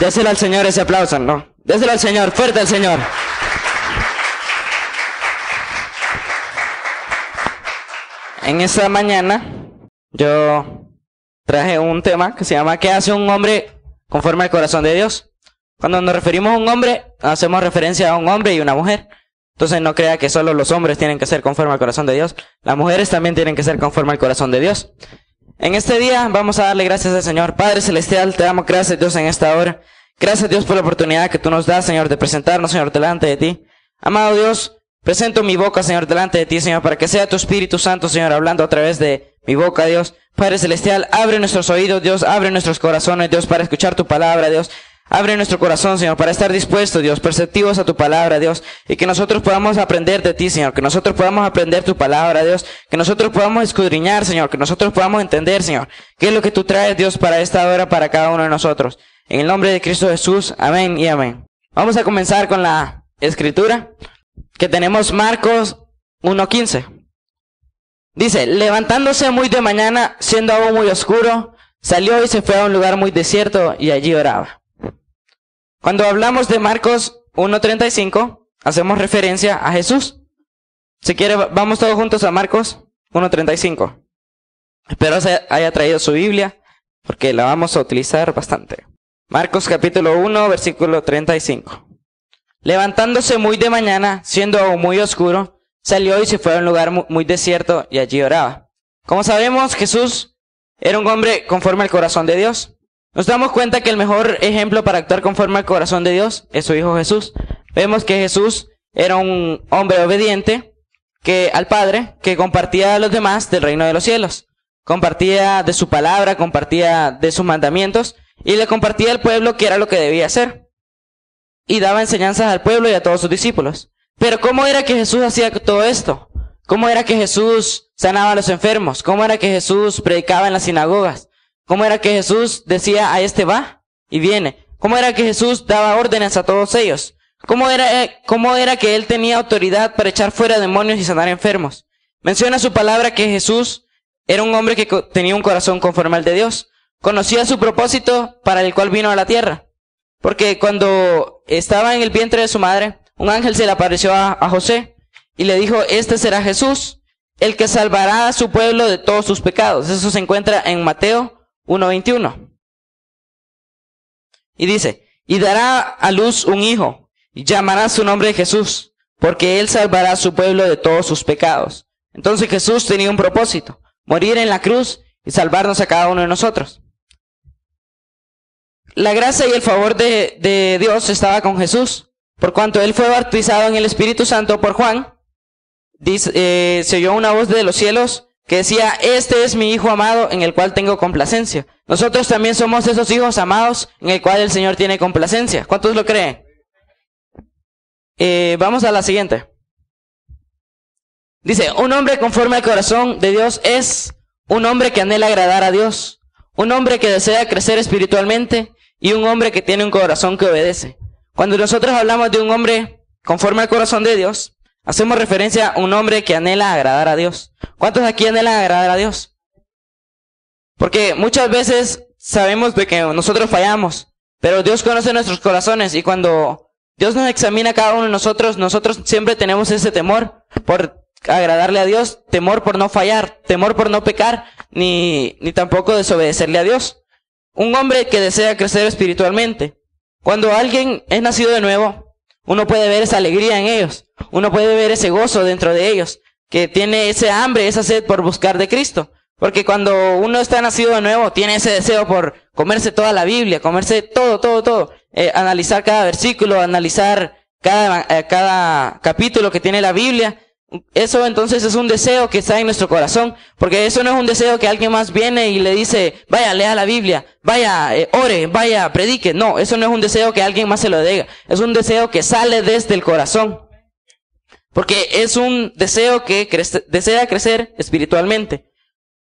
Déselo al Señor ese aplauso, ¿no? Déselo al Señor, fuerte al Señor. En esta mañana yo traje un tema que se llama ¿qué hace un hombre conforme al corazón de Dios? Cuando nos referimos a un hombre, hacemos referencia a un hombre y una mujer. Entonces no crea que solo los hombres tienen que ser conforme al corazón de Dios. Las mujeres también tienen que ser conforme al corazón de Dios. En este día vamos a darle gracias al Señor. Padre Celestial, te damos gracias, Dios, en esta hora. Gracias, Dios, por la oportunidad que tú nos das, Señor, de presentarnos, Señor, delante de ti. Amado Dios, presento mi boca, Señor, delante de ti, Señor, para que sea tu Espíritu Santo, Señor, hablando a través de mi boca, Dios. Padre Celestial, abre nuestros oídos, Dios, abre nuestros corazones, Dios, para escuchar tu palabra, Dios. Abre nuestro corazón, Señor, para estar dispuestos, Dios, perceptivos a tu palabra, Dios, y que nosotros podamos aprender de ti, Señor, que nosotros podamos aprender tu palabra, Dios, que nosotros podamos escudriñar, Señor, que nosotros podamos entender, Señor, qué es lo que tú traes, Dios, para esta hora, para cada uno de nosotros. En el nombre de Cristo Jesús, amén y amén. Vamos a comenzar con la escritura, que tenemos Marcos 1:15. Dice, levantándose muy de mañana, siendo aún muy oscuro, salió y se fue a un lugar muy desierto y allí oraba. Cuando hablamos de Marcos 1:35, hacemos referencia a Jesús. Si quiere, vamos todos juntos a Marcos 1:35. Espero se haya traído su Biblia, porque la vamos a utilizar bastante. Marcos capítulo 1, versículo 35. Levantándose muy de mañana, siendo aún muy oscuro, salió y se fue a un lugar muy desierto y allí oraba. Como sabemos, Jesús era un hombre conforme al corazón de Dios. Nos damos cuenta que el mejor ejemplo para actuar conforme al corazón de Dios es su Hijo Jesús. Vemos que Jesús era un hombre obediente al Padre, que compartía a los demás del reino de los cielos. Compartía de su palabra, compartía de sus mandamientos y le compartía al pueblo qué era lo que debía hacer. Y daba enseñanzas al pueblo y a todos sus discípulos. Pero ¿cómo era que Jesús hacía todo esto? ¿Cómo era que Jesús sanaba a los enfermos? ¿Cómo era que Jesús predicaba en las sinagogas? ¿Cómo era que Jesús decía a este va y viene? ¿Cómo era que Jesús daba órdenes a todos ellos? ¿Cómo era que él tenía autoridad para echar fuera demonios y sanar enfermos? Menciona su palabra que Jesús era un hombre que tenía un corazón conforme al de Dios. Conocía su propósito para el cual vino a la tierra. Porque cuando estaba en el vientre de su madre, un ángel se le apareció a José y le dijo, este será Jesús, el que salvará a su pueblo de todos sus pecados. Eso se encuentra en Mateo 1:21. Y dice, y dará a luz un hijo, y llamará su nombre Jesús, porque él salvará a su pueblo de todos sus pecados. Entonces Jesús tenía un propósito, morir en la cruz y salvarnos a cada uno de nosotros. La gracia y el favor de Dios estaba con Jesús, por cuanto él fue bautizado en el Espíritu Santo por Juan. Dice, se oyó una voz de los cielos que decía, este es mi Hijo amado en el cual tengo complacencia. Nosotros también somos esos hijos amados en el cual el Señor tiene complacencia. ¿Cuántos lo creen? Vamos a la siguiente. Dice, un hombre conforme al corazón de Dios es un hombre que anhela agradar a Dios, un hombre que desea crecer espiritualmente y un hombre que tiene un corazón que obedece. Cuando nosotros hablamos de un hombre conforme al corazón de Dios, hacemos referencia a un hombre que anhela agradar a Dios. ¿Cuántos aquí anhelan agradar a Dios? Porque muchas veces sabemos de que nosotros fallamos, pero Dios conoce nuestros corazones y cuando Dios nos examina a cada uno de nosotros, nosotros siempre tenemos ese temor por agradarle a Dios, temor por no fallar, temor por no pecar, ni tampoco desobedecerle a Dios. Un hombre que desea crecer espiritualmente. Cuando alguien es nacido de nuevo, uno puede ver esa alegría en ellos. Uno puede ver ese gozo dentro de ellos, que tiene ese hambre, esa sed por buscar de Cristo. Porque cuando uno está nacido de nuevo, tiene ese deseo por comerse toda la Biblia, comerse todo. Analizar cada versículo, analizar cada capítulo que tiene la Biblia. Eso entonces es un deseo que está en nuestro corazón, porque eso no es un deseo que alguien más viene y le dice, vaya, lea la Biblia, vaya, ore, vaya, predique. No, eso no es un deseo que alguien más se lo diga, es un deseo que sale desde el corazón, porque es un deseo que desea crecer espiritualmente.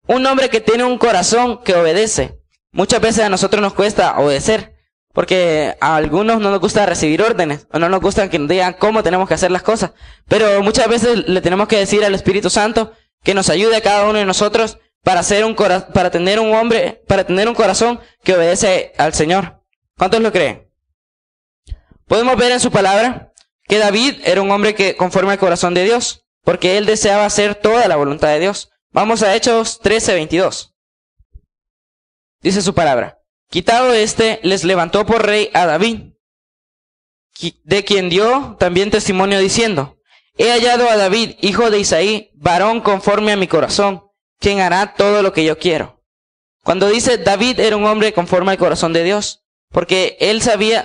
Un hombre que tiene un corazón que obedece. Muchas veces a nosotros nos cuesta obedecer, porque a algunos no nos gusta recibir órdenes, o no nos gusta que nos digan cómo tenemos que hacer las cosas. Pero muchas veces le tenemos que decir al Espíritu Santo que nos ayude a cada uno de nosotros para tener un corazón que obedece al Señor. ¿Cuántos lo creen? Podemos ver en su palabra que David era un hombre que conforme al corazón de Dios, porque él deseaba hacer toda la voluntad de Dios. Vamos a Hechos 13:22. Dice su palabra: quitado les levantó por rey a David, de quien dio también testimonio diciendo: he hallado a David, hijo de Isaí, varón conforme a mi corazón, quien hará todo lo que yo quiero. Cuando dice David era un hombre conforme al corazón de Dios, porque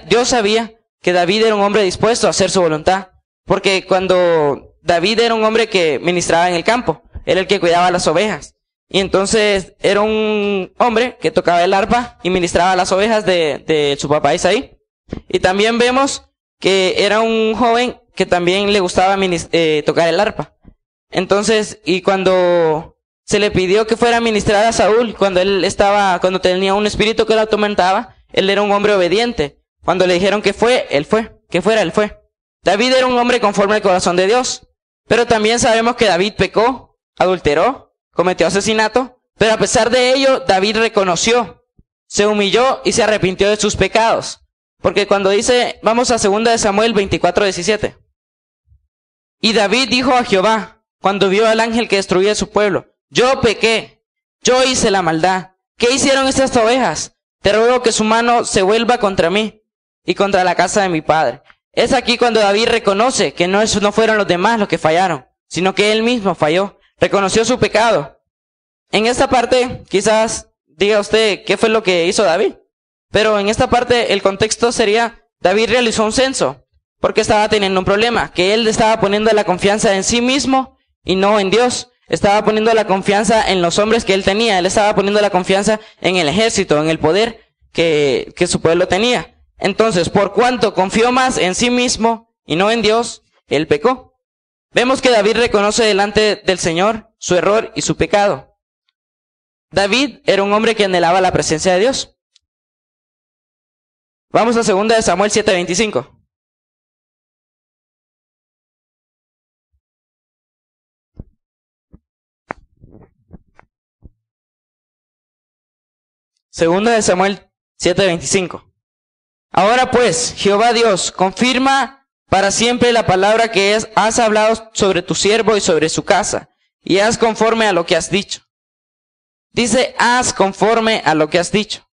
Dios sabía que David era un hombre dispuesto a hacer su voluntad, porque cuando David era un hombre que ministraba en el campo, era el que cuidaba las ovejas, y entonces era un hombre que tocaba el arpa y ministraba las ovejas de su papá Isaí. Y también vemos que era un joven que también le gustaba tocar el arpa. Entonces, y cuando se le pidió que fuera a ministrar a Saúl, cuando tenía un espíritu que lo atormentaba, él era un hombre obediente. Cuando le dijeron que fuera, él fue. David era un hombre conforme al corazón de Dios. Pero también sabemos que David pecó, adulteró, cometió asesinato, pero a pesar de ello, David reconoció, se humilló y se arrepintió de sus pecados. Porque cuando dice, vamos a 2 de Samuel 24:17. Y David dijo a Jehová, cuando vio al ángel que destruía su pueblo: yo pequé, yo hice la maldad. ¿Qué hicieron estas ovejas? Te ruego que su mano se vuelva contra mí y contra la casa de mi padre. Es aquí cuando David reconoce que no fueron los demás los que fallaron, sino que él mismo falló. Reconoció su pecado. En esta parte, quizás diga usted, ¿qué fue lo que hizo David? Pero en esta parte, el contexto sería, David realizó un censo, porque estaba teniendo un problema, que él estaba poniendo la confianza en sí mismo y no en Dios. Estaba poniendo la confianza en los hombres que él tenía, él estaba poniendo la confianza en el ejército, en el poder que su pueblo tenía. Entonces, por cuanto confió más en sí mismo y no en Dios, él pecó. Vemos que David reconoce delante del Señor su error y su pecado. David era un hombre que anhelaba la presencia de Dios. Vamos a 2 de Samuel 7:25. Segunda de Samuel 7:25. Ahora pues, Jehová Dios, confirma para siempre la palabra que has hablado sobre tu siervo y sobre su casa, y haz conforme a lo que has dicho. Dice, haz conforme a lo que has dicho.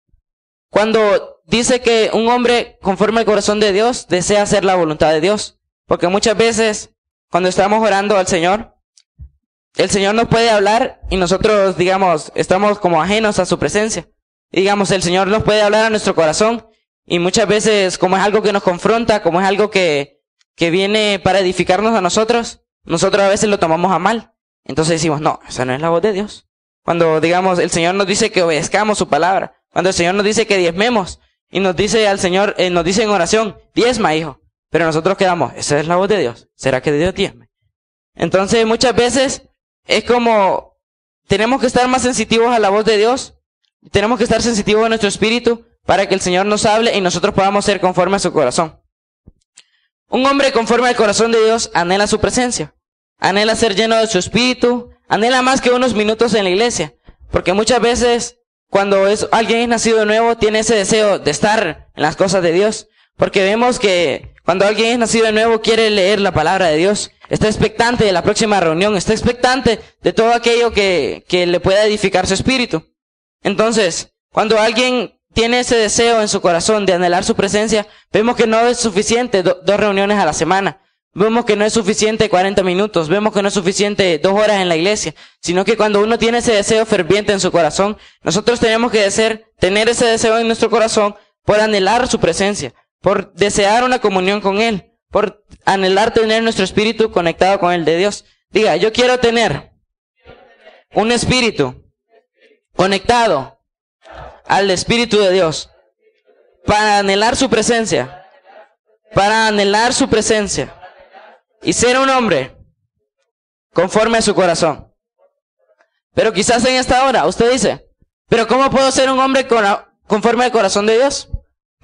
Cuando dice que un hombre conforme al corazón de Dios desea hacer la voluntad de Dios, porque muchas veces cuando estamos orando al Señor, el Señor nos puede hablar y nosotros, digamos, estamos como ajenos a su presencia. Digamos, el Señor nos puede hablar a nuestro corazón y muchas veces, como es algo que nos confronta, como es algo que viene para edificarnos a nosotros a veces lo tomamos a mal. Entonces decimos, no, esa no es la voz de Dios. Cuando, digamos, el Señor nos dice que obedezcamos su palabra, cuando el Señor nos dice que diezmemos, y nos dice al Señor, nos dice en oración, diezma, hijo. Pero nosotros quedamos, esa es la voz de Dios. ¿Será que Dios diezme? Entonces, muchas veces es como, tenemos que estar más sensitivos a la voz de Dios, tenemos que estar sensitivos a nuestro espíritu, para que el Señor nos hable y nosotros podamos ser conforme a su corazón. Un hombre conforme al corazón de Dios anhela su presencia, anhela ser lleno de su espíritu, anhela más que unos minutos en la iglesia, porque muchas veces cuando alguien es nacido de nuevo tiene ese deseo de estar en las cosas de Dios, porque vemos que cuando alguien es nacido de nuevo quiere leer la palabra de Dios, está expectante de la próxima reunión, está expectante de todo aquello que le pueda edificar su espíritu. Entonces, cuando alguien tiene ese deseo en su corazón de anhelar su presencia, vemos que no es suficiente 2 reuniones a la semana, vemos que no es suficiente 40 minutos, vemos que no es suficiente 2 horas en la iglesia, sino que cuando uno tiene ese deseo ferviente en su corazón, nosotros tenemos que tener ese deseo en nuestro corazón por anhelar su presencia, por desear una comunión con Él, por anhelar tener nuestro espíritu conectado con el de Dios. Diga, yo quiero tener un espíritu conectado al Espíritu de Dios, para anhelar su presencia, y ser un hombre conforme a su corazón. Pero quizás en esta hora usted dice, pero ¿cómo puedo ser un hombre conforme al corazón de Dios?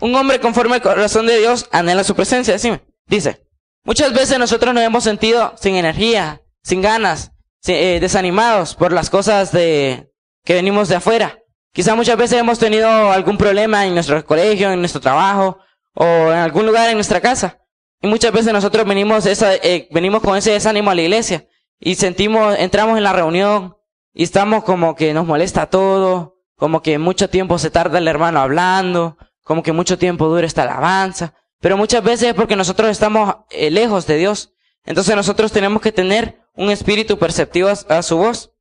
Un hombre conforme al corazón de Dios anhela su presencia, decime. Dice, muchas veces nosotros nos hemos sentido sin energía, sin ganas, desanimados por las cosas que venimos de afuera, Quizá muchas veces hemos tenido algún problema en nuestro colegio, en nuestro trabajo o en algún lugar en nuestra casa. Y muchas veces nosotros venimos con ese desánimo a la iglesia y entramos en la reunión y estamos como que nos molesta todo, como que mucho tiempo se tarda el hermano hablando, como que mucho tiempo dura esta alabanza. Pero muchas veces es porque nosotros estamos lejos de Dios. Entonces nosotros tenemos que tener un espíritu perceptivo a su voz.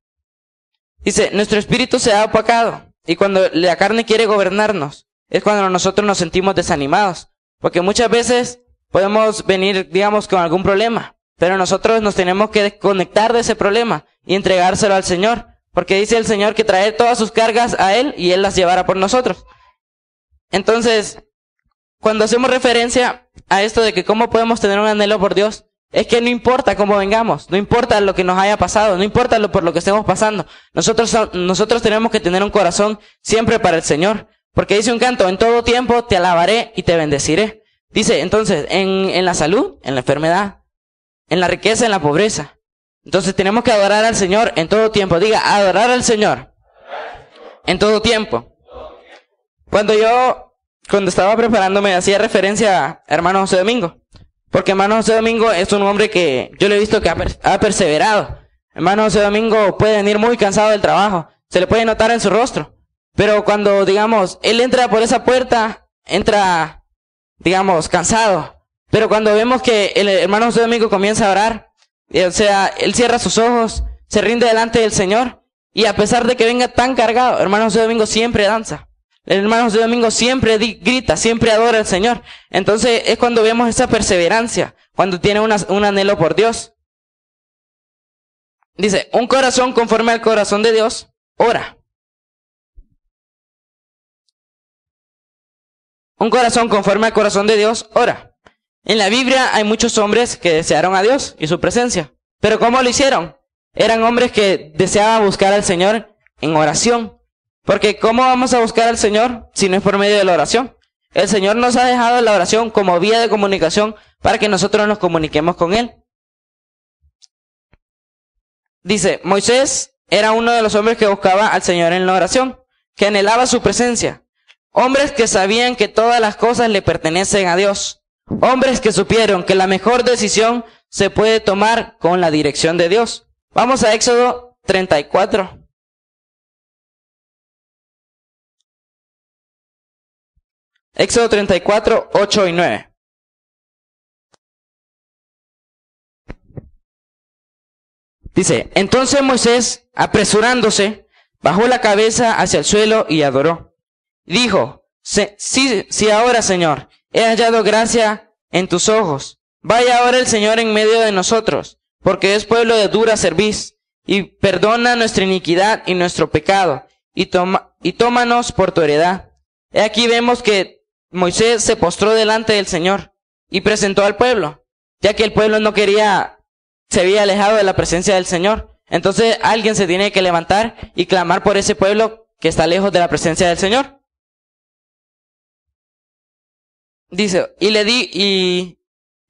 Dice, nuestro espíritu se ha opacado. Y cuando la carne quiere gobernarnos, es cuando nosotros nos sentimos desanimados. Porque muchas veces podemos venir, digamos, con algún problema. Pero nosotros nos tenemos que desconectar de ese problema y entregárselo al Señor. Porque dice el Señor que traer todas sus cargas a Él y Él las llevará por nosotros. Entonces, cuando hacemos referencia a esto de que cómo podemos tener un anhelo por Dios, es que no importa cómo vengamos, no importa lo que nos haya pasado, no importa por lo que estemos pasando. Nosotros tenemos que tener un corazón siempre para el Señor. Porque dice un canto, en todo tiempo te alabaré y te bendeciré. Dice, entonces, en la salud, en la enfermedad, en la riqueza, en la pobreza. Entonces tenemos que adorar al Señor en todo tiempo. Diga, adorar al Señor en todo tiempo. Cuando estaba preparándome, hacía referencia a hermano José Domingo. Porque hermano José Domingo es un hombre que yo le he visto que ha perseverado. Hermano José Domingo puede venir muy cansado del trabajo. Se le puede notar en su rostro. Pero cuando, digamos, él entra por esa puerta, entra, digamos, cansado. Pero cuando vemos que el hermano José Domingo comienza a orar, o sea, él cierra sus ojos, se rinde delante del Señor. Y a pesar de que venga tan cargado, hermano José Domingo siempre danza. El hermano José Domingo siempre grita, siempre adora al Señor. Entonces es cuando vemos esa perseverancia, cuando tiene un anhelo por Dios. Dice, un corazón conforme al corazón de Dios, ora. Un corazón conforme al corazón de Dios, ora. En la Biblia hay muchos hombres que desearon a Dios y su presencia. ¿Pero cómo lo hicieron? Eran hombres que deseaban buscar al Señor en oración. Porque ¿cómo vamos a buscar al Señor si no es por medio de la oración? El Señor nos ha dejado la oración como vía de comunicación para que nosotros nos comuniquemos con Él. Dice, Moisés era uno de los hombres que buscaba al Señor en la oración, que anhelaba su presencia. Hombres que sabían que todas las cosas le pertenecen a Dios. Hombres que supieron que la mejor decisión se puede tomar con la dirección de Dios. Vamos a Éxodo 34. Éxodo 34, 8 y 9. Dice, entonces Moisés, apresurándose, bajó la cabeza hacia el suelo y adoró. Dijo, sí, ahora, Señor, he hallado gracia en tus ojos. Vaya ahora el Señor en medio de nosotros, porque es pueblo de dura cerviz, y perdona nuestra iniquidad y nuestro pecado, y tómanos por tu heredad. He aquí vemos que Moisés se postró delante del Señor y presentó al pueblo, ya que el pueblo se había alejado de la presencia del Señor. Entonces alguien se tiene que levantar y clamar por ese pueblo que está lejos de la presencia del Señor. Dice, y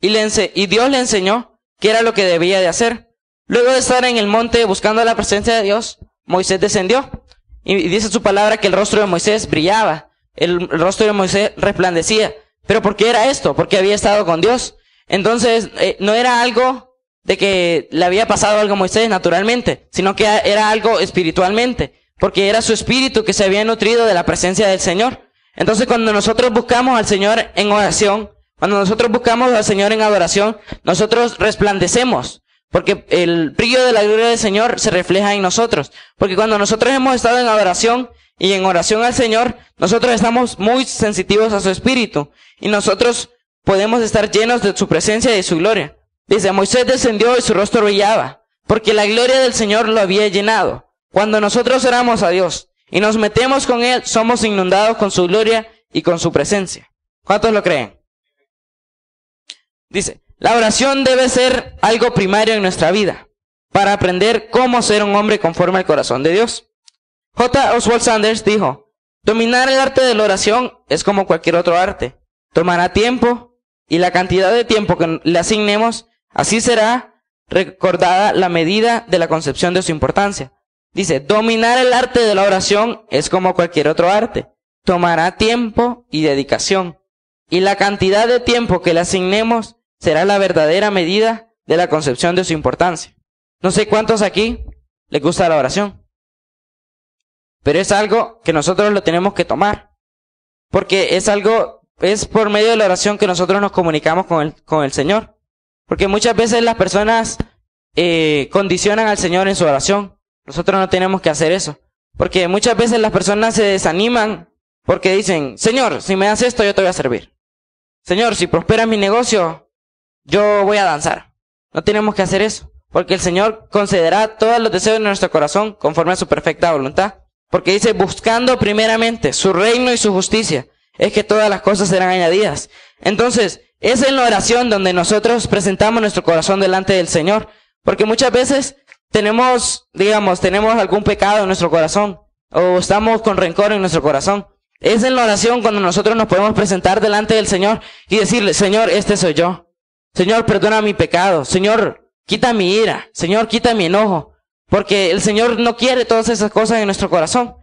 Dios le enseñó qué era lo que debía de hacer. Luego de estar en el monte buscando la presencia de Dios, Moisés descendió. Y dice su palabra que el rostro de Moisés brillaba. El rostro de Moisés resplandecía. ¿Pero por qué era esto? Porque había estado con Dios. Entonces, no era algo de que le había pasado algo a Moisés naturalmente, sino que era algo espiritualmente. Porque era su espíritu que se había nutrido de la presencia del Señor. Entonces, cuando nosotros buscamos al Señor en oración, cuando nosotros buscamos al Señor en adoración, nosotros resplandecemos. Porque el brillo de la gloria del Señor se refleja en nosotros. Porque cuando nosotros hemos estado en adoración y en oración al Señor, nosotros estamos muy sensitivos a su espíritu. Y nosotros podemos estar llenos de su presencia y de su gloria. Dice, Moisés descendió y su rostro brillaba, porque la gloria del Señor lo había llenado. Cuando nosotros oramos a Dios y nos metemos con Él, somos inundados con su gloria y con su presencia. ¿Cuántos lo creen? Dice, la oración debe ser algo primario en nuestra vida, para aprender cómo ser un hombre conforme al corazón de Dios. J. Oswald Sanders dijo, dominar el arte de la oración es como cualquier otro arte. Tomará tiempo, y la cantidad de tiempo que le asignemos, así será recordada la medida de la concepción de su importancia. Dice, dominar el arte de la oración es como cualquier otro arte. Tomará tiempo y dedicación. Y la cantidad de tiempo que le asignemos será la verdadera medida de la concepción de su importancia. No sé cuántos aquí les gusta la oración. Pero es algo que nosotros lo tenemos que tomar. Porque es por medio de la oración que nosotros nos comunicamos con el Señor. Porque muchas veces las personas condicionan al Señor en su oración. Nosotros no tenemos que hacer eso. Porque muchas veces las personas se desaniman porque dicen, Señor, si me das esto, yo te voy a servir. Señor, si prospera mi negocio, yo voy a danzar. No tenemos que hacer eso. Porque el Señor concederá todos los deseos de nuestro corazón conforme a su perfecta voluntad. Porque dice, buscando primeramente su reino y su justicia, es que todas las cosas serán añadidas. Entonces, es en la oración donde nosotros presentamos nuestro corazón delante del Señor. Porque muchas veces tenemos algún pecado en nuestro corazón. O estamos con rencor en nuestro corazón. Es en la oración cuando nosotros nos podemos presentar delante del Señor y decirle, Señor, este soy yo. Señor, perdona mi pecado. Señor, quita mi ira. Señor, quita mi enojo. Porque el Señor no quiere todas esas cosas en nuestro corazón.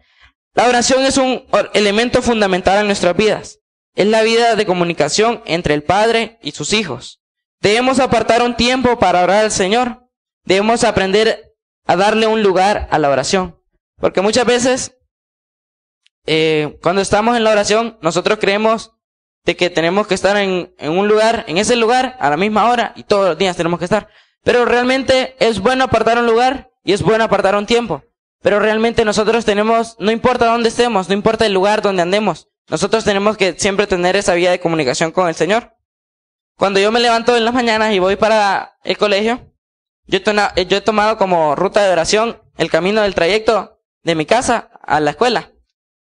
La oración es un elemento fundamental en nuestras vidas. Es la vida de comunicación entre el Padre y sus hijos. Debemos apartar un tiempo para orar al Señor. Debemos aprender a darle un lugar a la oración. Porque muchas veces, cuando estamos en la oración, nosotros creemos de que tenemos que estar en un lugar, en ese lugar, a la misma hora, y todos los días tenemos que estar. Pero realmente es bueno apartar un lugar y es bueno apartar un tiempo. Pero realmente nosotros no importa dónde estemos, no importa el lugar donde andemos, nosotros tenemos que siempre tener esa vía de comunicación con el Señor. Cuando yo me levanto en las mañanas y voy para el colegio, yo he tomado como ruta de oración el camino del trayecto de mi casa a la escuela.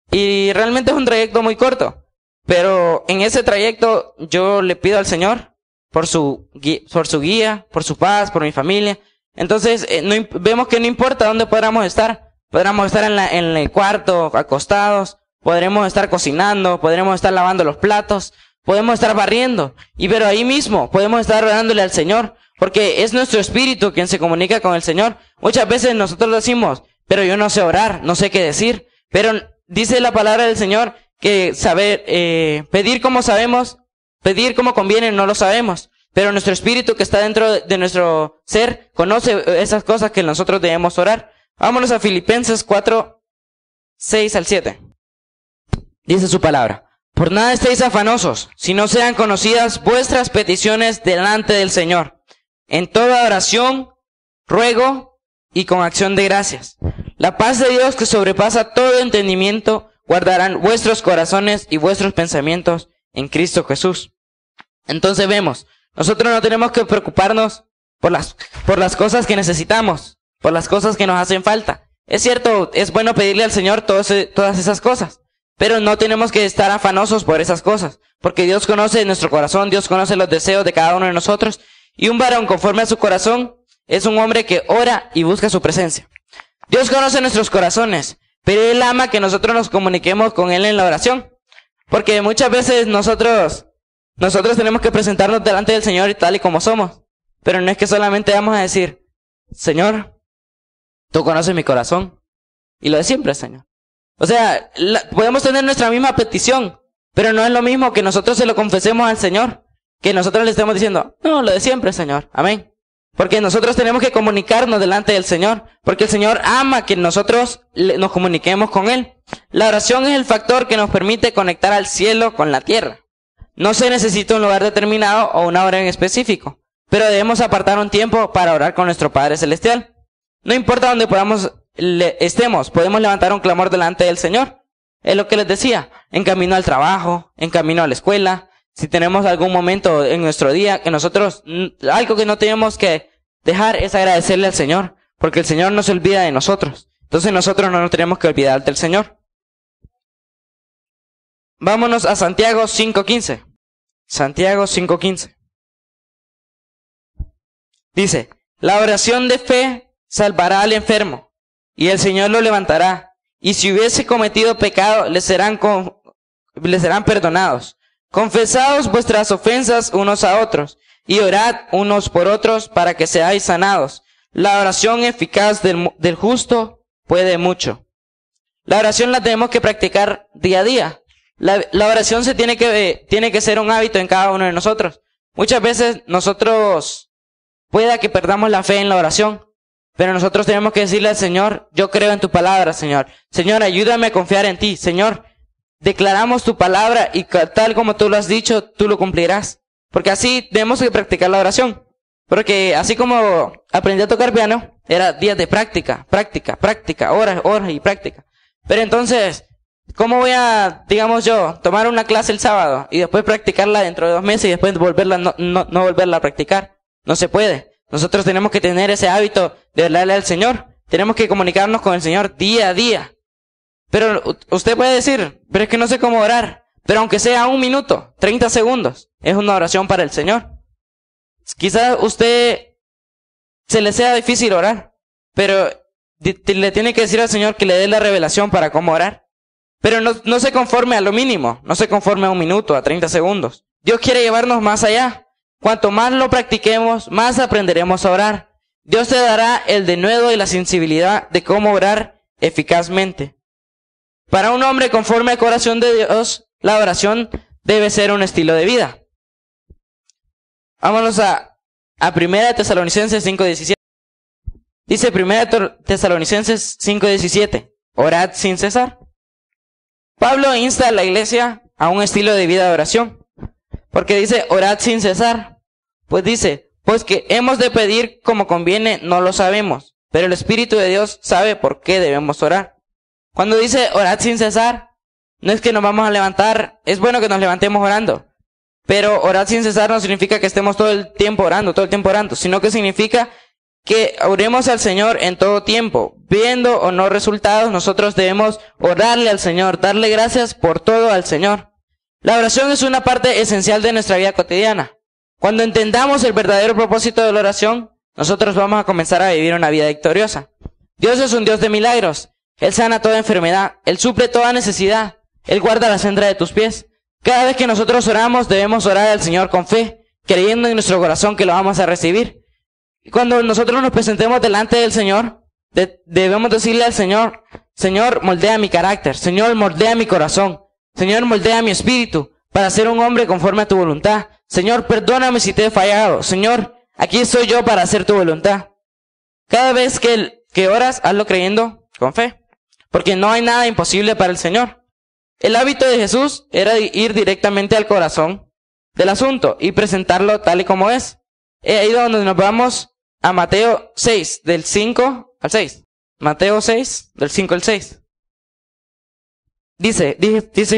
Y realmente es un trayecto muy corto. Pero en ese trayecto yo le pido al Señor por su guía, por su paz, por mi familia. Entonces vemos que no importa dónde podamos estar en el cuarto, acostados, podremos estar cocinando, podremos estar lavando los platos, podemos estar barriendo, pero ahí mismo podemos estar orándole al Señor, porque es nuestro espíritu quien se comunica con el Señor. Muchas veces nosotros decimos, pero yo no sé orar, no sé qué decir, pero dice la palabra del Señor que pedir como sabemos, pedir como conviene no lo sabemos. Pero nuestro espíritu que está dentro de nuestro ser conoce esas cosas que nosotros debemos orar. Vámonos a Filipenses 4, 6 al 7. Dice su palabra. Por nada estéis afanosos, si no sean conocidas vuestras peticiones delante del Señor. En toda oración, ruego y con acción de gracias. La paz de Dios que sobrepasa todo entendimiento, guardarán vuestros corazones y vuestros pensamientos en Cristo Jesús. Entonces vemos, nosotros no tenemos que preocuparnos por las cosas que necesitamos, por las cosas que nos hacen falta. Es cierto, es bueno pedirle al Señor todas esas cosas, pero no tenemos que estar afanosos por esas cosas, porque Dios conoce nuestro corazón, Dios conoce los deseos de cada uno de nosotros, y un varón conforme a su corazón es un hombre que ora y busca su presencia. Dios conoce nuestros corazones, pero Él ama que nosotros nos comuniquemos con Él en la oración, porque muchas veces nosotros tenemos que presentarnos delante del Señor y tal y como somos. Pero no es que solamente vamos a decir, Señor, tú conoces mi corazón. Y lo de siempre, Señor. O sea, podemos tener nuestra misma petición, pero no es lo mismo que nosotros se lo confesemos al Señor, que nosotros le estemos diciendo, no, lo de siempre, Señor. Amén. Porque nosotros tenemos que comunicarnos delante del Señor, porque el Señor ama que nosotros nos comuniquemos con Él. La oración es el factor que nos permite conectar al cielo con la tierra. No se necesita un lugar determinado o una hora en específico, pero debemos apartar un tiempo para orar con nuestro Padre Celestial. No importa dónde estemos, podemos levantar un clamor delante del Señor. Es lo que les decía, en camino al trabajo, en camino a la escuela, si tenemos algún momento en nuestro día que nosotros, algo que no tenemos que dejar es agradecerle al Señor, porque el Señor no se olvida de nosotros. Entonces nosotros no nos tenemos que olvidar del Señor. Vámonos a Santiago 5:15. Santiago 5:15. Dice, la oración de fe salvará al enfermo, y el Señor lo levantará, y si hubiese cometido pecado, le serán perdonados. Confesaos vuestras ofensas unos a otros, y orad unos por otros para que seáis sanados. La oración eficaz del justo puede mucho. La oración la tenemos que practicar día a día. La oración tiene que ser un hábito en cada uno de nosotros. Muchas veces nosotros pueda que perdamos la fe en la oración, pero nosotros tenemos que decirle al Señor, yo creo en tu palabra, Señor. Señor, ayúdame a confiar en ti. Señor, declaramos tu palabra y tal como tú lo has dicho, tú lo cumplirás. Porque así tenemos que practicar la oración. Porque así como aprendí a tocar piano, era días de práctica, horas y práctica. Pero entonces, ¿cómo voy a, digamos yo, tomar una clase el sábado y después practicarla dentro de 2 meses y después no volverla a practicar? No se puede. Nosotros tenemos que tener ese hábito de hablarle al Señor. Tenemos que comunicarnos con el Señor día a día. Pero usted puede decir, pero es que no sé cómo orar. Pero aunque sea 1 minuto, 30 segundos, es una oración para el Señor. Quizás usted se le sea difícil orar, pero le tiene que decir al Señor que le dé la revelación para cómo orar. Pero no se conforme a lo mínimo, no se conforme a 1 minuto, a 30 segundos. Dios quiere llevarnos más allá. Cuanto más lo practiquemos, más aprenderemos a orar. Dios te dará el denuedo y la sensibilidad de cómo orar eficazmente. Para un hombre conforme al corazón de Dios, la oración debe ser un estilo de vida. Vámonos a 1 Tesalonicenses 5:17. Dice 1 Tesalonicenses 5:17, orad sin cesar. Pablo insta a la iglesia a un estilo de vida de oración. Porque dice, orad sin cesar. Pues dice, pues que hemos de pedir como conviene, no lo sabemos. Pero el Espíritu de Dios sabe por qué debemos orar. Cuando dice, orad sin cesar, no es que nos vamos a levantar. Es bueno que nos levantemos orando. Pero orar sin cesar no significa que estemos todo el tiempo orando, sino que significa que oremos al Señor en todo tiempo. Viendo o no resultados, nosotros debemos orarle al Señor, darle gracias por todo al Señor. La oración es una parte esencial de nuestra vida cotidiana. Cuando entendamos el verdadero propósito de la oración, nosotros vamos a comenzar a vivir una vida victoriosa. Dios es un Dios de milagros. Él sana toda enfermedad, Él suple toda necesidad, Él guarda la senda de tus pies. Cada vez que nosotros oramos, debemos orar al Señor con fe, creyendo en nuestro corazón que lo vamos a recibir. Y cuando nosotros nos presentemos delante del Señor, debemos decirle al Señor, Señor, moldea mi carácter, Señor, moldea mi corazón, Señor, moldea mi espíritu, para ser un hombre conforme a tu voluntad. Señor, perdóname si te he fallado. Señor, aquí estoy yo para hacer tu voluntad. Cada vez que oras, hazlo creyendo con fe, porque no hay nada imposible para el Señor. El hábito de Jesús era ir directamente al corazón del asunto y presentarlo tal y como es. He ahí donde nos vamos a Mateo 6, del 5 al 6. Mateo 6, del 5 al 6. Dice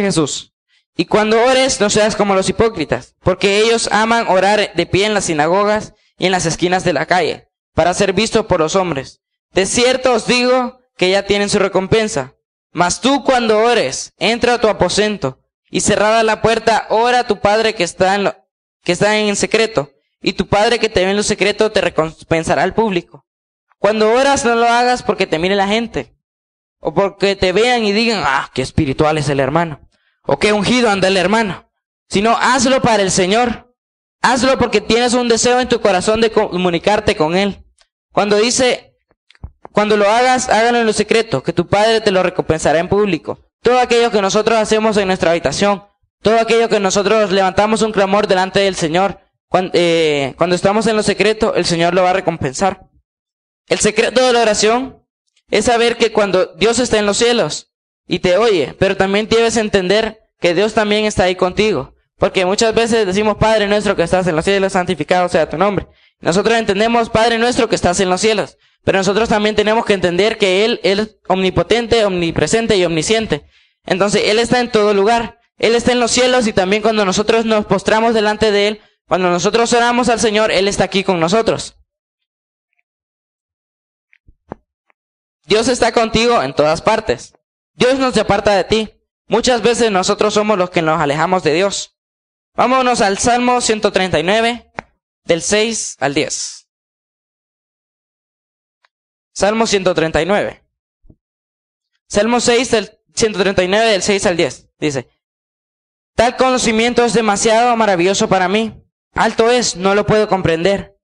Jesús, y cuando ores no seas como los hipócritas, porque ellos aman orar de pie en las sinagogas y en las esquinas de la calle, para ser vistos por los hombres. De cierto os digo que ya tienen su recompensa. Mas tú cuando ores, entra a tu aposento, y cerrada la puerta, ora a tu Padre que está en secreto, y tu Padre que te ve en lo secreto te recompensará al público. Cuando oras no lo hagas porque te mire la gente, o porque te vean y digan, qué espiritual es el hermano, o qué ungido anda el hermano, sino hazlo para el Señor. Hazlo porque tienes un deseo en tu corazón de comunicarte con Él. Cuando lo hagas, hágalo en lo secreto, que tu Padre te lo recompensará en público. Todo aquello que nosotros hacemos en nuestra habitación, todo aquello que nosotros levantamos un clamor delante del Señor, cuando estamos en lo secreto, el Señor lo va a recompensar. El secreto de la oración es saber que cuando Dios está en los cielos y te oye, pero también debes entender que Dios también está ahí contigo. Porque muchas veces decimos, Padre nuestro que estás en los cielos, santificado sea tu nombre. Nosotros entendemos, Padre nuestro que estás en los cielos. Pero nosotros también tenemos que entender que Él es omnipotente, omnipresente y omnisciente. Entonces, Él está en todo lugar. Él está en los cielos y también cuando nosotros nos postramos delante de Él, cuando nosotros oramos al Señor, Él está aquí con nosotros. Dios está contigo en todas partes. Dios no se aparta de ti. Muchas veces nosotros somos los que nos alejamos de Dios. Vámonos al Salmo 139, del 6 al 10. Salmo 139. Salmo 139, del 6 al 10. Dice, tal conocimiento es demasiado maravilloso para mí. Alto es, no lo puedo comprender.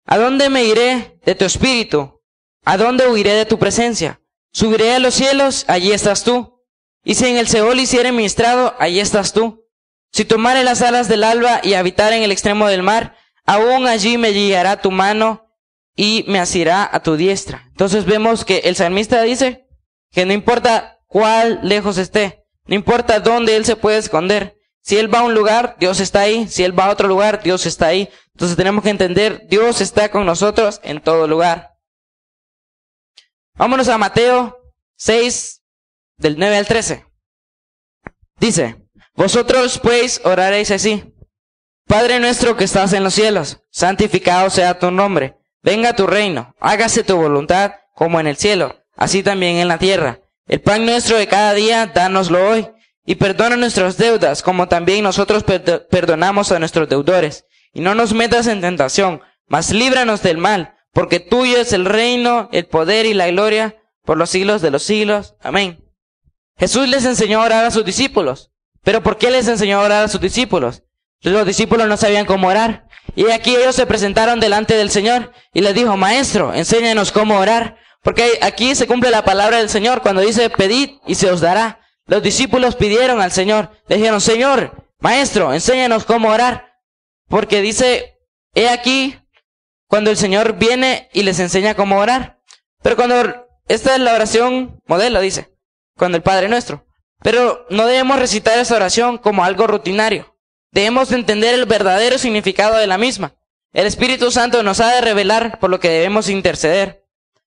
¿A dónde me iré de tu espíritu? ¿A dónde huiré de tu presencia? Subiré a los cielos, allí estás tú. Y si en el Seol hiciere mi estrado, allí estás tú. Si tomare las alas del alba y habitar en el extremo del mar, aún allí me guiará tu mano y me asirá a tu diestra. Entonces vemos que el salmista dice que no importa cuál lejos esté, no importa dónde él se puede esconder. Si él va a un lugar, Dios está ahí. Si él va a otro lugar, Dios está ahí. Entonces tenemos que entender, Dios está con nosotros en todo lugar. Vámonos a Mateo 6, del 9 al 13. Dice: vosotros pues oraréis así: Padre nuestro que estás en los cielos, santificado sea tu nombre. Venga tu reino, hágase tu voluntad como en el cielo, así también en la tierra. El pan nuestro de cada día, dánoslo hoy. Y perdona nuestras deudas, como también nosotros perdonamos a nuestros deudores. Y no nos metas en tentación, mas líbranos del mal, porque tuyo es el reino, el poder y la gloria, por los siglos de los siglos. Amén. Jesús les enseñó a orar a sus discípulos. ¿Pero por qué les enseñó a orar a sus discípulos? Los discípulos no sabían cómo orar. Y aquí ellos se presentaron delante del Señor y les dijo: Maestro, enséñanos cómo orar. Porque aquí se cumple la palabra del Señor cuando dice: pedid y se os dará. Los discípulos pidieron al Señor, le dijeron: Señor, Maestro, enséñanos cómo orar. Porque dice, he aquí, cuando el Señor viene y les enseña cómo orar. Pero esta es la oración modelo, dice, cuando el Padre Nuestro. Pero no debemos recitar esta oración como algo rutinario. Debemos entender el verdadero significado de la misma. El Espíritu Santo nos ha de revelar por lo que debemos interceder.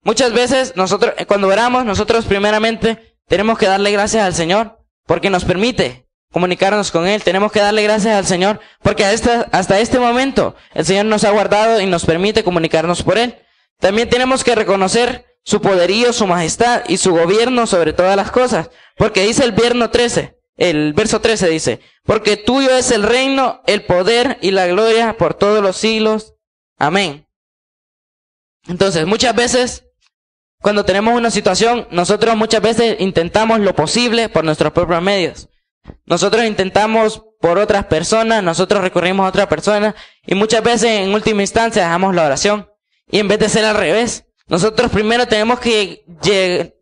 Muchas veces nosotros, cuando oramos, nosotros primeramente tenemos que darle gracias al Señor porque nos permite comunicarnos con Él. Tenemos que darle gracias al Señor porque hasta este momento el Señor nos ha guardado y nos permite comunicarnos por Él. También tenemos que reconocer su poderío, su majestad y su gobierno sobre todas las cosas. Porque dice el verso 13 dice: porque tuyo es el reino, el poder y la gloria por todos los siglos. Amén. Entonces, muchas veces, cuando tenemos una situación, nosotros muchas veces intentamos lo posible por nuestros propios medios. Nosotros intentamos por otras personas, nosotros recurrimos a otra persona y muchas veces en última instancia dejamos la oración. Y en vez de ser al revés, nosotros primero tenemos que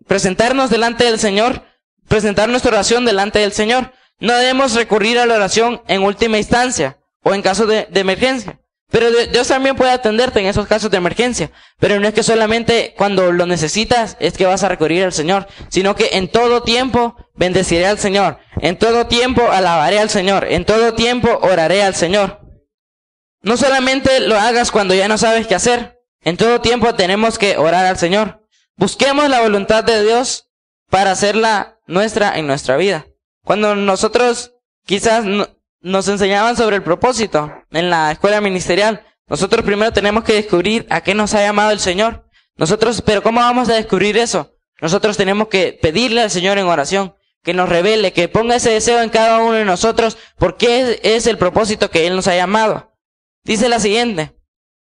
presentarnos delante del Señor, presentar nuestra oración delante del Señor. No debemos recurrir a la oración en última instancia o en caso de emergencia. Pero Dios también puede atenderte en esos casos de emergencia. Pero no es que solamente cuando lo necesitas es que vas a recurrir al Señor, sino que en todo tiempo bendeciré al Señor. En todo tiempo alabaré al Señor. En todo tiempo oraré al Señor. No solamente lo hagas cuando ya no sabes qué hacer. En todo tiempo tenemos que orar al Señor. Busquemos la voluntad de Dios para hacerla nuestra en nuestra vida. Cuando nosotros quizás nos enseñaban sobre el propósito en la escuela ministerial, nosotros primero tenemos que descubrir a qué nos ha llamado el Señor. Pero ¿cómo vamos a descubrir eso? Nosotros tenemos que pedirle al Señor en oración, que nos revele, que ponga ese deseo en cada uno de nosotros, porque es el propósito que Él nos ha llamado. Dice la siguiente: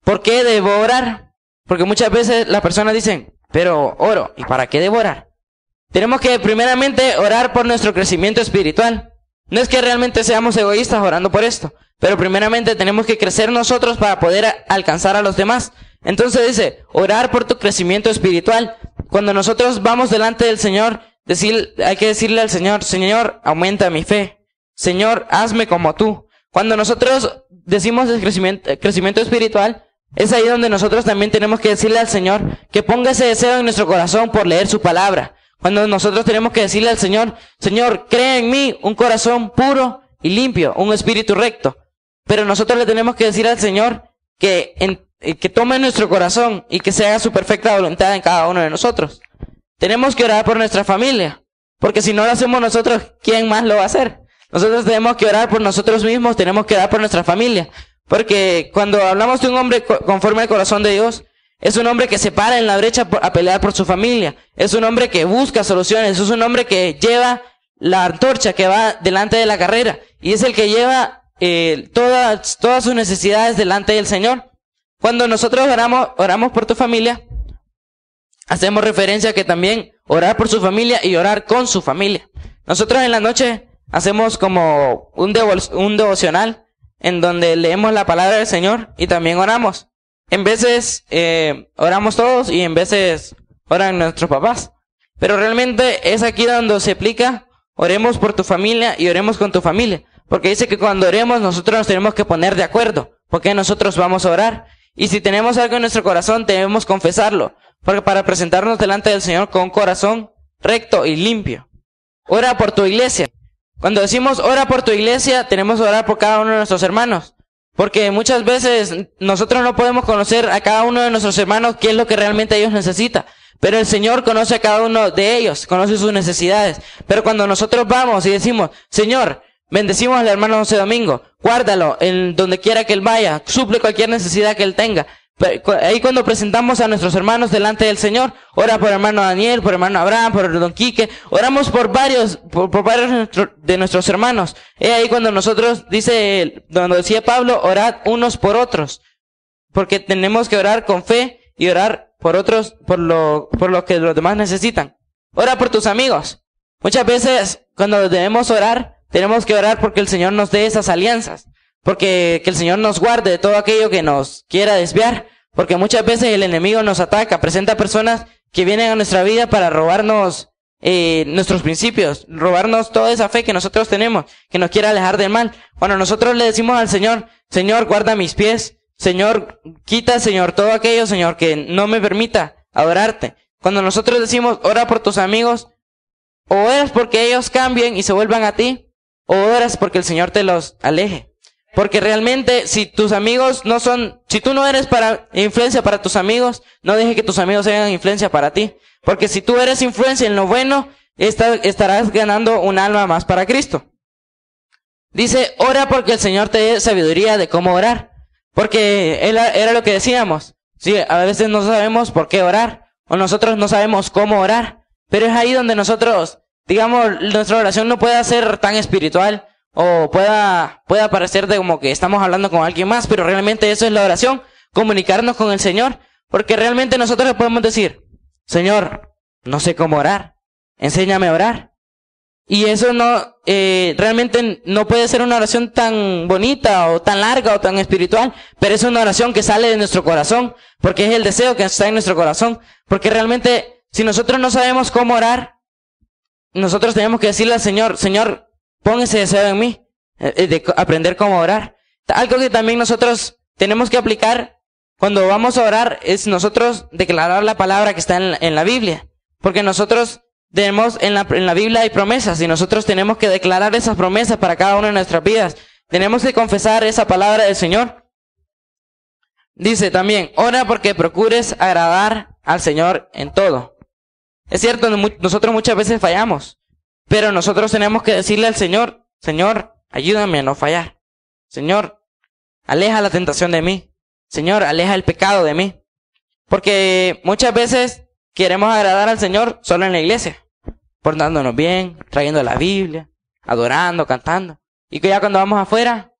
¿por qué debo orar? Porque muchas veces las personas dicen: pero oro, ¿y para qué debo orar? Tenemos que primeramente orar por nuestro crecimiento espiritual. No es que realmente seamos egoístas orando por esto, pero primeramente tenemos que crecer nosotros para poder alcanzar a los demás. Entonces dice, orar por tu crecimiento espiritual. Cuando nosotros vamos delante del Señor, hay que decirle al Señor: Señor, aumenta mi fe. Señor, hazme como tú. Cuando nosotros decimos el crecimiento espiritual, es ahí donde nosotros también tenemos que decirle al Señor que ponga ese deseo en nuestro corazón por leer su palabra. Cuando nosotros tenemos que decirle al Señor: Señor, crea en mí un corazón puro y limpio, un espíritu recto. Pero nosotros le tenemos que decir al Señor que tome nuestro corazón y que se haga su perfecta voluntad en cada uno de nosotros. Tenemos que orar por nuestra familia, porque si no lo hacemos nosotros, ¿quién más lo va a hacer? Nosotros tenemos que orar por nosotros mismos, tenemos que orar por nuestra familia. Porque cuando hablamos de un hombre conforme al corazón de Dios, es un hombre que se para en la brecha a pelear por su familia. Es un hombre que busca soluciones. Es un hombre que lleva la antorcha, que va delante de la carrera. Y es el que lleva todas sus necesidades delante del Señor. Cuando nosotros oramos por tu familia, hacemos referencia a que también orar por su familia y orar con su familia. Nosotros en la noche hacemos como un devocional en donde leemos la palabra del Señor y también oramos. En veces oramos todos y en veces oran nuestros papás. Pero realmente es aquí donde se aplica, oremos por tu familia y oremos con tu familia. Porque dice que cuando oremos nosotros nos tenemos que poner de acuerdo, porque nosotros vamos a orar. Y si tenemos algo en nuestro corazón, debemos confesarlo, porque para presentarnos delante del Señor con un corazón recto y limpio. Ora por tu iglesia. Cuando decimos ora por tu iglesia, tenemos que orar por cada uno de nuestros hermanos. Porque muchas veces nosotros no podemos conocer a cada uno de nuestros hermanos qué es lo que realmente ellos necesitan. Pero el Señor conoce a cada uno de ellos, conoce sus necesidades. Pero cuando nosotros vamos y decimos, Señor, bendecimos al hermano José Domingo, guárdalo en donde quiera que él vaya, suple cualquier necesidad que él tenga. Ahí cuando presentamos a nuestros hermanos delante del Señor, ora por hermano Daniel, por hermano Abraham, por don Quique, oramos por varios de nuestros hermanos. Es ahí cuando nosotros, cuando decía Pablo, orad unos por otros. Porque tenemos que orar con fe y orar por otros, por lo que los demás necesitan. Ora por tus amigos. Muchas veces cuando debemos orar, tenemos que orar porque el Señor nos dé esas alianzas. Porque que el Señor nos guarde de todo aquello que nos quiera desviar. Porque muchas veces el enemigo nos ataca, presenta personas que vienen a nuestra vida para robarnos nuestros principios, robarnos toda esa fe que nosotros tenemos, que nos quiere alejar del mal. Cuando nosotros le decimos al Señor, Señor, guarda mis pies, Señor, quita, Señor, todo aquello, Señor, que no me permita adorarte. Cuando nosotros decimos, ora por tus amigos, o oras porque ellos cambien y se vuelvan a ti, o oras porque el Señor te los aleje. Porque realmente, si tus amigos si tú no eres influencia para tus amigos, no dejes que tus amigos sean influencia para ti. Porque si tú eres influencia en lo bueno, estarás ganando un alma más para Cristo. Dice, ora porque el Señor te dé sabiduría de cómo orar. Porque era lo que decíamos. Sí, a veces no sabemos por qué orar, o nosotros no sabemos cómo orar. Pero es ahí donde nosotros, digamos, nuestra oración no puede ser tan espiritual, o pueda parecer de como que estamos hablando con alguien más, pero realmente eso es la oración, comunicarnos con el Señor, porque realmente nosotros le podemos decir, Señor, no sé cómo orar, enséñame a orar. Y eso realmente no puede ser una oración tan bonita, o tan larga, o tan espiritual, pero es una oración que sale de nuestro corazón, porque es el deseo que está en nuestro corazón, porque realmente, si nosotros no sabemos cómo orar, nosotros tenemos que decirle al Señor, Señor, pon ese deseo en mí, de aprender cómo orar. Algo que también nosotros tenemos que aplicar cuando vamos a orar es nosotros declarar la palabra que está en la Biblia. Porque nosotros tenemos en la Biblia hay promesas y nosotros tenemos que declarar esas promesas para cada una de nuestras vidas. Tenemos que confesar esa palabra del Señor. Dice también, ora porque procures agradar al Señor en todo. Es cierto, nosotros muchas veces fallamos. Pero nosotros tenemos que decirle al Señor, Señor, ayúdame a no fallar. Señor, aleja la tentación de mí. Señor, aleja el pecado de mí. Porque muchas veces queremos agradar al Señor solo en la iglesia, portándonos bien, trayendo la Biblia, adorando, cantando. Y que ya cuando vamos afuera,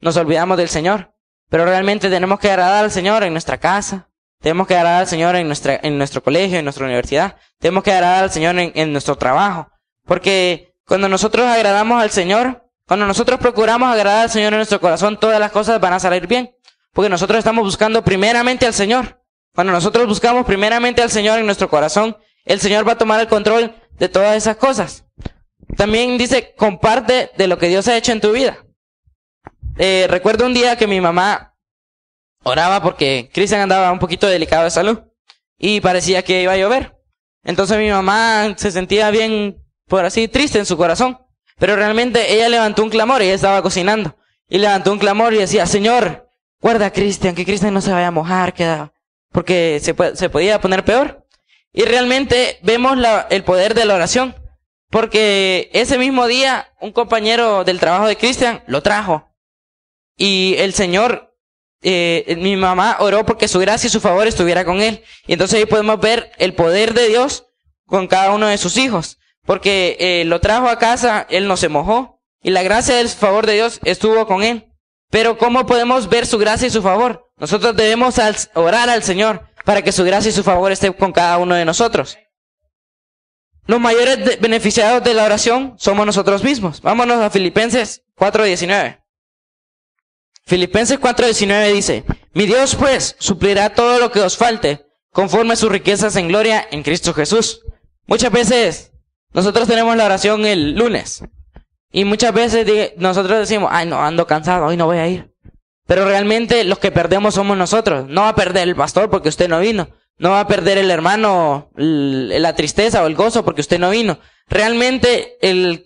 nos olvidamos del Señor. Pero realmente tenemos que agradar al Señor en nuestra casa. Tenemos que agradar al Señor en nuestro colegio, en nuestra universidad. Tenemos que agradar al Señor en nuestro trabajo. Porque cuando nosotros agradamos al Señor, cuando nosotros procuramos agradar al Señor en nuestro corazón, todas las cosas van a salir bien. Porque nosotros estamos buscando primeramente al Señor. Cuando nosotros buscamos primeramente al Señor en nuestro corazón, el Señor va a tomar el control de todas esas cosas. También dice, comparte de lo que Dios ha hecho en tu vida. Recuerdo un día que mi mamá oraba porque Cristian andaba un poquito delicado de salud y parecía que iba a llover. Entonces mi mamá se sentía bien, por así, triste en su corazón. Pero realmente ella levantó un clamor, ella estaba cocinando. Y levantó un clamor y decía, Señor, guarda a Cristian, que Cristian no se vaya a mojar, porque se podía poner peor. Y realmente vemos el poder de la oración. Porque ese mismo día, un compañero del trabajo de Cristian lo trajo. Y el Señor, mi mamá oró porque su gracia y su favor estuviera con él. Y entonces ahí podemos ver el poder de Dios con cada uno de sus hijos. Porque lo trajo a casa, él no se mojó. Y la gracia y el favor de Dios estuvo con él. Pero ¿cómo podemos ver su gracia y su favor? Nosotros debemos orar al Señor para que su gracia y su favor esté con cada uno de nosotros. Los mayores beneficiados de la oración somos nosotros mismos. Vámonos a Filipenses 4:19. Filipenses 4:19 dice, mi Dios pues suplirá todo lo que os falte, conforme a sus riquezas en gloria en Cristo Jesús. Muchas veces nosotros tenemos la oración el lunes. Y muchas veces nosotros decimos, ay no, ando cansado, hoy no voy a ir. Pero realmente los que perdemos somos nosotros. No va a perder el pastor porque usted no vino. No va a perder el hermano la tristeza o el gozo porque usted no vino. Realmente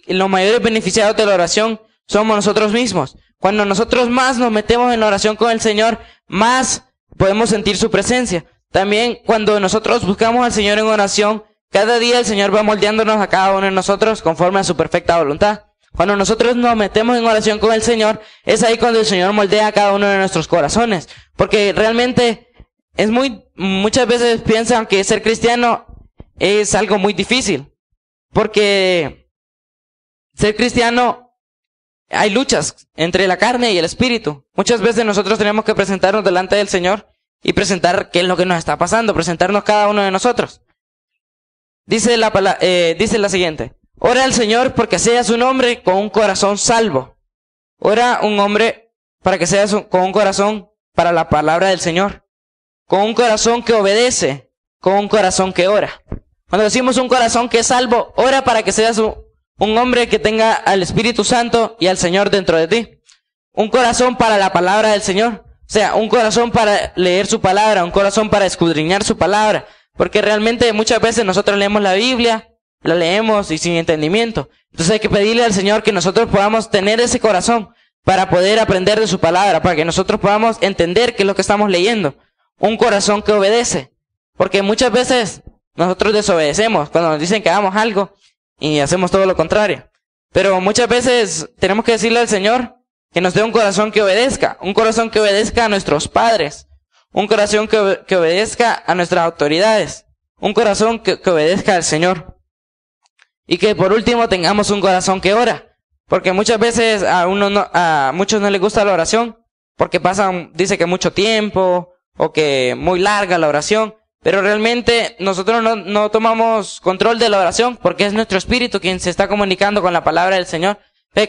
los mayores beneficiados de la oración somos nosotros mismos. Cuando nosotros más nos metemos en la oración con el Señor, más podemos sentir su presencia. También cuando nosotros buscamos al Señor en oración, cada día el Señor va moldeándonos a cada uno de nosotros conforme a su perfecta voluntad. Cuando nosotros nos metemos en oración con el Señor, es ahí cuando el Señor moldea a cada uno de nuestros corazones. Porque realmente muchas veces piensan que ser cristiano es algo muy difícil. Porque ser cristiano, hay luchas entre la carne y el espíritu. Muchas veces nosotros tenemos que presentarnos delante del Señor y presentar qué es lo que nos está pasando, presentarnos cada uno de nosotros. Dice la siguiente: ora al Señor porque sea su nombre con un corazón salvo. Ora un hombre para que sea con un corazón para la palabra del Señor, con un corazón que obedece, con un corazón que ora. Cuando decimos un corazón que es salvo, ora para que seas un hombre que tenga al Espíritu Santo y al Señor dentro de ti. Un corazón para la palabra del Señor. O sea, un corazón para leer su palabra, un corazón para escudriñar su palabra. Porque realmente muchas veces nosotros leemos la Biblia, la leemos y sin entendimiento. Entonces hay que pedirle al Señor que nosotros podamos tener ese corazón para poder aprender de su palabra, para que nosotros podamos entender qué es lo que estamos leyendo. Un corazón que obedece. Porque muchas veces nosotros desobedecemos cuando nos dicen que hagamos algo y hacemos todo lo contrario. Pero muchas veces tenemos que decirle al Señor que nos dé un corazón que obedezca a nuestros padres, un corazón que obedezca a nuestras autoridades, un corazón que obedezca al Señor. Y que por último tengamos un corazón que ora, porque muchas veces a muchos no les gusta la oración, porque dice que mucho tiempo, o que muy larga la oración, pero realmente nosotros no tomamos control de la oración, porque es nuestro espíritu quien se está comunicando con la palabra del Señor,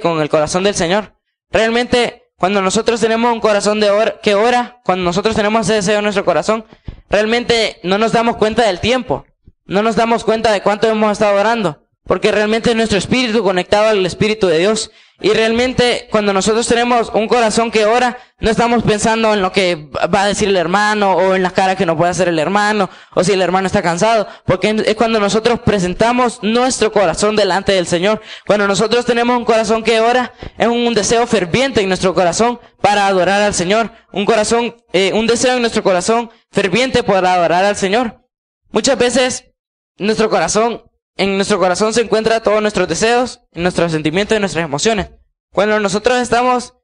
con el corazón del Señor. Realmente, cuando nosotros tenemos un corazón que ora, cuando nosotros tenemos ese deseo en nuestro corazón, realmente no nos damos cuenta del tiempo, no nos damos cuenta de cuánto hemos estado orando, porque realmente es nuestro espíritu conectado al Espíritu de Dios. Y realmente cuando nosotros tenemos un corazón que ora, no estamos pensando en lo que va a decir el hermano, o en las caras que nos puede hacer el hermano, o si el hermano está cansado, porque es cuando nosotros presentamos nuestro corazón delante del Señor. Cuando nosotros tenemos un corazón que ora, es un deseo ferviente en nuestro corazón para adorar al Señor. Un deseo en nuestro corazón ferviente para adorar al Señor. Muchas veces en nuestro corazón se encuentran todos nuestros deseos, nuestros sentimientos y nuestras emociones. Cuando nosotros estamos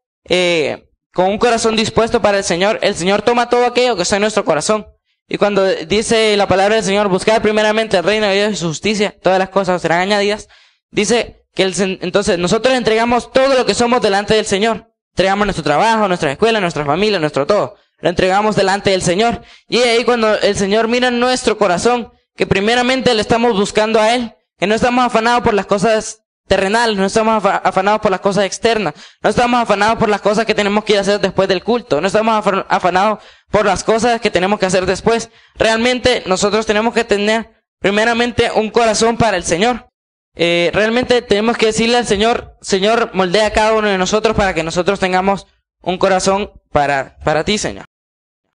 con un corazón dispuesto para el Señor toma todo aquello que está en nuestro corazón. Y cuando dice la palabra del Señor, buscar primeramente el reino de Dios y su justicia, todas las cosas serán añadidas, dice que entonces nosotros entregamos todo lo que somos delante del Señor. Entregamos nuestro trabajo, nuestra escuela, nuestra familia, nuestro todo. Lo entregamos delante del Señor. Y ahí cuando el Señor mira nuestro corazón, que primeramente le estamos buscando a Él, que no estamos afanados por las cosas terrenales, no estamos afanados por las cosas externas, no estamos afanados por las cosas que tenemos que ir a hacer después del culto, no estamos afanados por las cosas que tenemos que hacer después. Realmente nosotros tenemos que tener primeramente un corazón para el Señor. Realmente tenemos que decirle al Señor, Señor, moldea a cada uno de nosotros para que nosotros tengamos un corazón para ti, Señor.